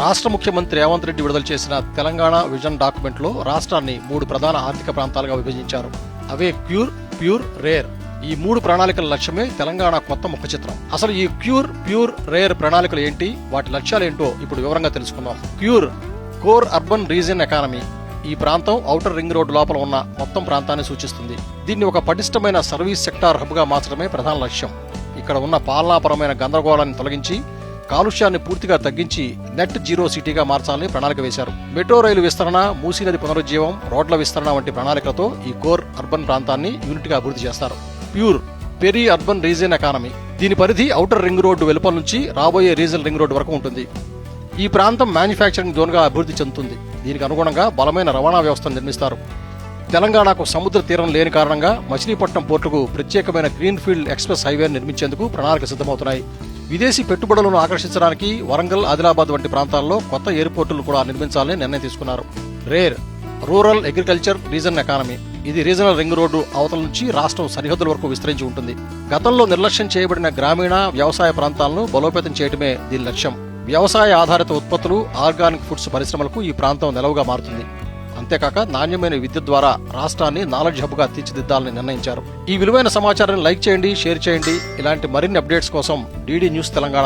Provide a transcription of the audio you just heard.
రాష్ట్ర ముఖ్యమంత్రి రేవంత్ రెడ్డి విడుదల చేసిన తెలంగాణ విజన్ డాక్యుమెంట్ లో రాష్ట్రాన్ని 3 ప్రధాన ఆర్థిక ప్రాంతాలుగా విభజించారు. అవే క్యూర్, ప్యూర్, రేర్. ఈ 3 ప్రణాళికల లక్ష్యమే తెలంగాణ కొత్త ముఖ చిత్రం. అసలు ఈ క్యూర్, ప్యూర్, రేర్ ప్రణాళికలు ఏంటి, వాటి లక్ష్యాలేంటో ఇప్పుడు వివరంగా తెలుసుకుందాం. Cure, core urban region economy. ఈ ప్రాంతం ఔటర్ రింగ్ రోడ్ లోపల ఉన్న మొత్తం ప్రాంతాన్ని సూచిస్తుంది. దీన్ని ఒక పటిష్టమైన సర్వీస్ సెక్టార్ హబ్ గా మార్చడమే ప్రధాన లక్ష్యం. ఇక్కడ ఉన్న పాలనాపరమైన గందరగోళాన్ని తొలగించి కాలుష్యాన్ని పూర్తిగా తగ్గించి నెట్ జీరో సిటీగా మార్చాలని ప్రణాళిక వేశారు. మెట్రో రైలు విస్తరణ, మూసీ నది పునరుజ్జీవం, రోడ్ల విస్తరణ వంటి ప్రణాళికలతో ఈ కోర్ అర్బన్ ప్రాంతాన్ని యూనిట్ గా అభివృద్ధి చేస్తారు. Pure, peri urban region economy. దీని పరిధి ఔటర్ రింగ్ రోడ్డు వెలుపల నుంచి రాబోయే రీజనల్ రింగ్ రోడ్డు వరకు ఉంటుంది. ఈ ప్రాంతం మ్యానుఫ్యాక్చరింగ్ జోన్ గా అభివృద్ధి చెందుతుంది. దీనికి అనుగుణంగా బలమైన రవాణా వ్యవస్థను నిర్మిస్తారు. తెలంగాణకు సముద్ర తీరం లేని కారణంగా మచిలీపట్నం పోర్టుకు ప్రత్యేకమైన గ్రీన్ ఫీల్డ్ ఎక్స్ప్రెస్ హైవేను నిర్మించేందుకు ప్రణాళిక సిద్ధమవుతున్నాయి. విదేశీ పెట్టుబడులను ఆకర్షించడానికి వరంగల్, ఆదిలాబాద్ వంటి ప్రాంతాల్లో కొత్త ఎయిర్పోర్టులు కూడా నిర్మించాలని నిర్ణయం తీసుకున్నారు. Rare, rural agriculture reason economy. ఇది రీజనల్ రింగ్ రోడ్డు అవతల నుంచి రాష్ట్రం సరిహద్దుల వరకు విస్తరించి ఉంటుంది. గతంలో నిర్లక్ష్యం చేయబడిన గ్రామీణ వ్యవసాయ ప్రాంతాలను బలోపేతం చేయడమే దీని లక్ష్యం. వ్యవసాయ ఆధారిత ఉత్పత్తులు, ఆర్గానిక్ ఫుడ్స్ పరిశ్రమలకు ఈ ప్రాంతం నెలవుగా మారుతుంది. అంతేకాక నాణ్యమైన విద్యుత్ ద్వారా రాష్ట్రాన్ని నాలెడ్జ్ హబ్ గా తీర్చిదిద్దాలని నిర్ణయించారు. ఈ విలువైన సమాచారాన్ని లైక్ చేయండి, షేర్ చేయండి. ఇలాంటి మరిన్ని అప్డేట్స్ కోసం DD న్యూస్ తెలంగాణ